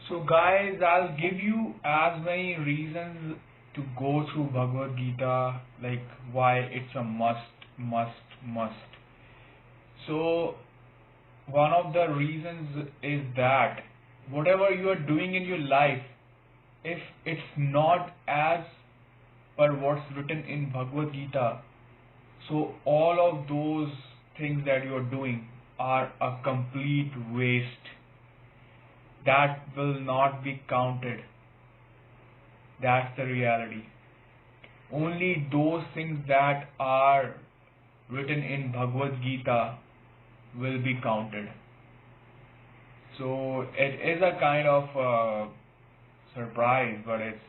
So guys, I'll give you as many reasons to go through Bhagavad Gita, like why it's a must. So one of the reasons is that whatever you are doing in your life, if it's not as per what's written in Bhagavad Gita, so all of those things that you are doing are a complete waste. That will not be counted. That's the reality. Only those things that are written in Bhagavad Gita will be counted. So it is a kind of surprise, but it's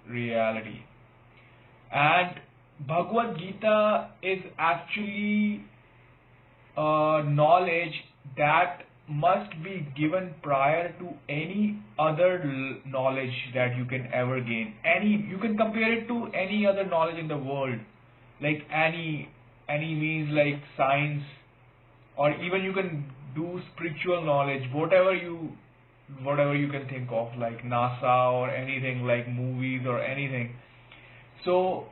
reality. And Bhagavad Gita is actually knowledge that must be given prior to any other knowledge that you can ever gain. You can compare it to any other knowledge in the world, like any means like science, or even you can do spiritual knowledge, whatever you can think of, like NASA or anything, like movies or anything. So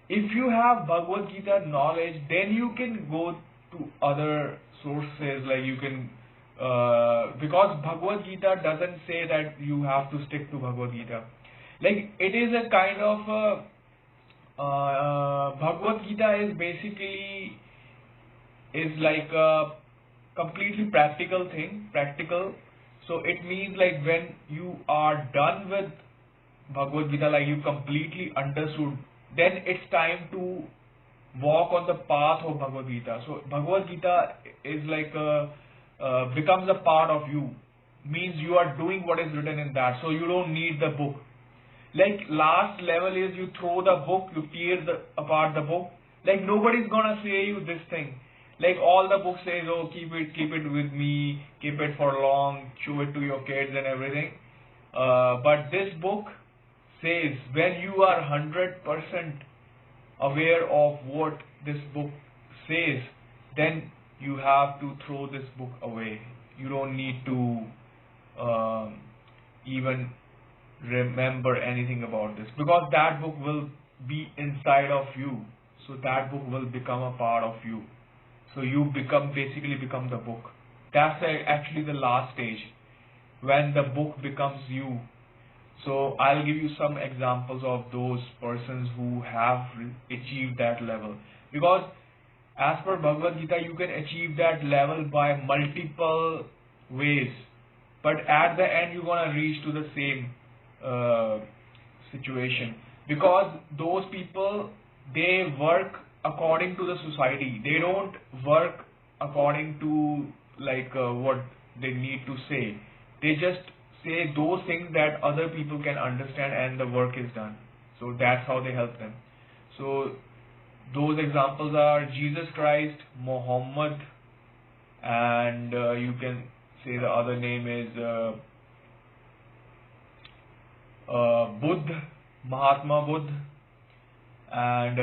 if you have Bhagavad Gita knowledge, then you can go to other sources, like you can because Bhagavad Gita doesn't say that you have to stick to Bhagavad Gita. Like it is a kind of Bhagavad Gita is basically is like a completely practical thing. So it means like when you are done with Bhagavad Gita, like you completely understood, then it's time to walk on the path of Bhagavad Gita. So Bhagavad Gita is like becomes a part of you, means you are doing what is written in that, so you don't need the book. Like last level is you throw the book, you tear apart the book, like nobody's gonna say you this thing. Like all the books says, oh, keep it with me, keep it for long, show it to your kids and everything. But this book says when you are 100% aware of what this book says, then you have to throw this book away. You don't need to even remember anything about this, because that book will be inside of you. So that book will become a part of you. So you basically become the book. That's actually the last stage, when the book becomes you. So I'll give you some examples of those persons who have achieved that level. Because as per Bhagavad Gita, you can achieve that level by multiple ways. But at the end, you're going to reach to the same situation. Because those people, they work according to the society. They don't work according to like what they need to say. They just say those things that other people can understand, and the work is done. So that's how they help them. So those examples are Jesus Christ, Muhammad, and you can say the other name is Buddha, Mahatma Buddha, and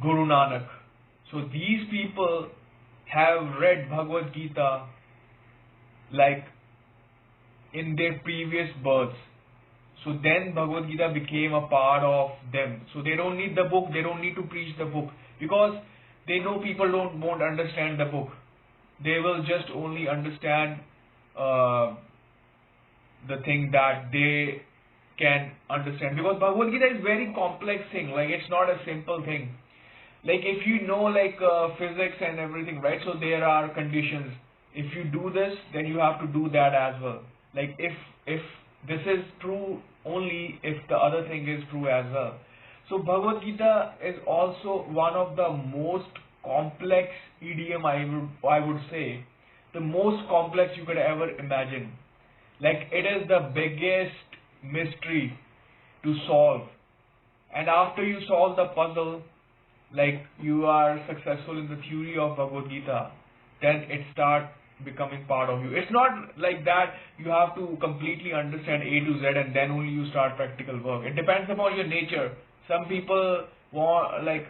Guru Nanak. So these people have read Bhagavad Gita like in their previous births. So then Bhagavad Gita became a part of them. So they don't need the book, they don't need to preach the book, because they know people won't understand the book. They will just only understand the thing that they can understand. Because Bhagavad Gita is very complex thing, like it's not a simple thing. Like if you know like physics and everything, right? So there are conditions. If you do this, then you have to do that as well. Like if this is true, only if the other thing is true as well. So Bhagavad Gita is also one of the most complex idiom, I would say, the most complex you could ever imagine. Like it is the biggest mystery to solve. And after you solve the puzzle, like you are successful in the theory of Bhagavad Gita, then it starts becoming part of you. It's not like that you have to completely understand A to Z and then only you start practical work. It depends upon your nature. Some people want, like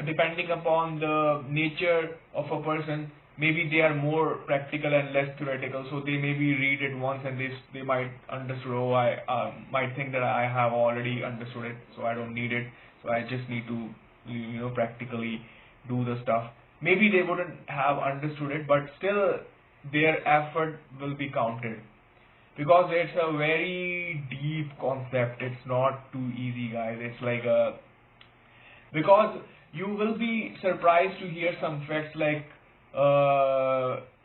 depending upon the nature of a person, maybe they are more practical and less theoretical, so they maybe read it once and they might understand, oh, I might think that I have already understood it, so I don't need it, so I just need to practically do the stuff. Maybe they wouldn't have understood it, but still their effort will be counted, because it's a very deep concept. It's not too easy, guys. It's like because you will be surprised to hear some facts, like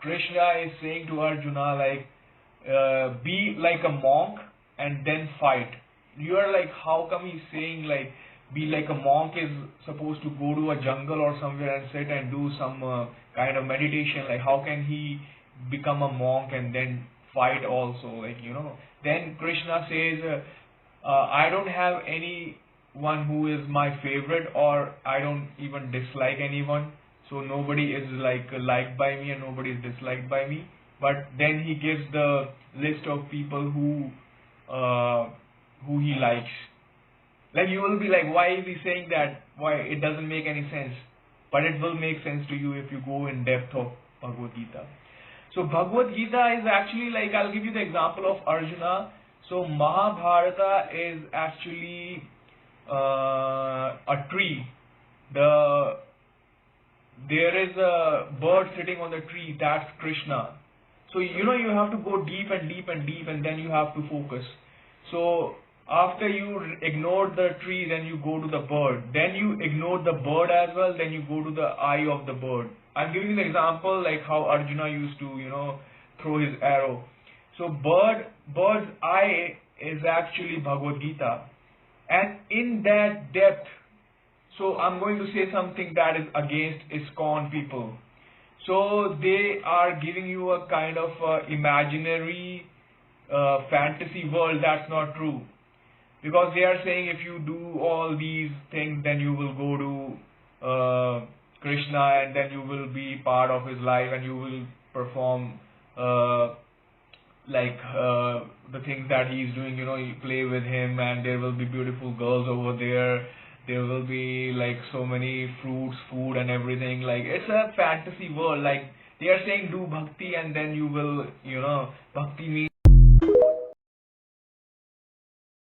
Krishna is saying to Arjuna, like, be like a monk and then fight. You are like, how come he's saying like be like a monk is supposed to go to a jungle or somewhere and sit and do some kind of meditation? Like, how can he become a monk and then fight also? Like, then Krishna says, I don't have anyone who is my favorite, or I don't even dislike anyone. So nobody is liked by me and nobody is disliked by me. But then he gives the list of people who he likes. Like, you will be like, why is he saying that? Why? It doesn't make any sense. But it will make sense to you if you go in depth of Bhagavad Gita. So Bhagavad Gita is actually, like, I'll give you the example of Arjuna. So Mahabharata is actually a tree. There is a bird sitting on the tree. That's Krishna. So you have to go deep and deep and deep, and then you have to focus. So after you ignore the tree, then you go to the bird. Then you ignore the bird as well. Then you go to the eye of the bird. I'm giving an example like how Arjuna used to throw his arrow. So bird's eye is actually Bhagavad Gita, and in that depth. So I'm going to say something that is against ISKCON people. So they are giving you a kind of imaginary fantasy world that's not true. Because they are saying if you do all these things, then you will go to Krishna, and then you will be part of his life, and you will perform the things that he's doing. You play with him, and there will be beautiful girls over there. There will be like so many fruits, food and everything. Like, it's a fantasy world. Like, they are saying do bhakti and then you will, bhakti means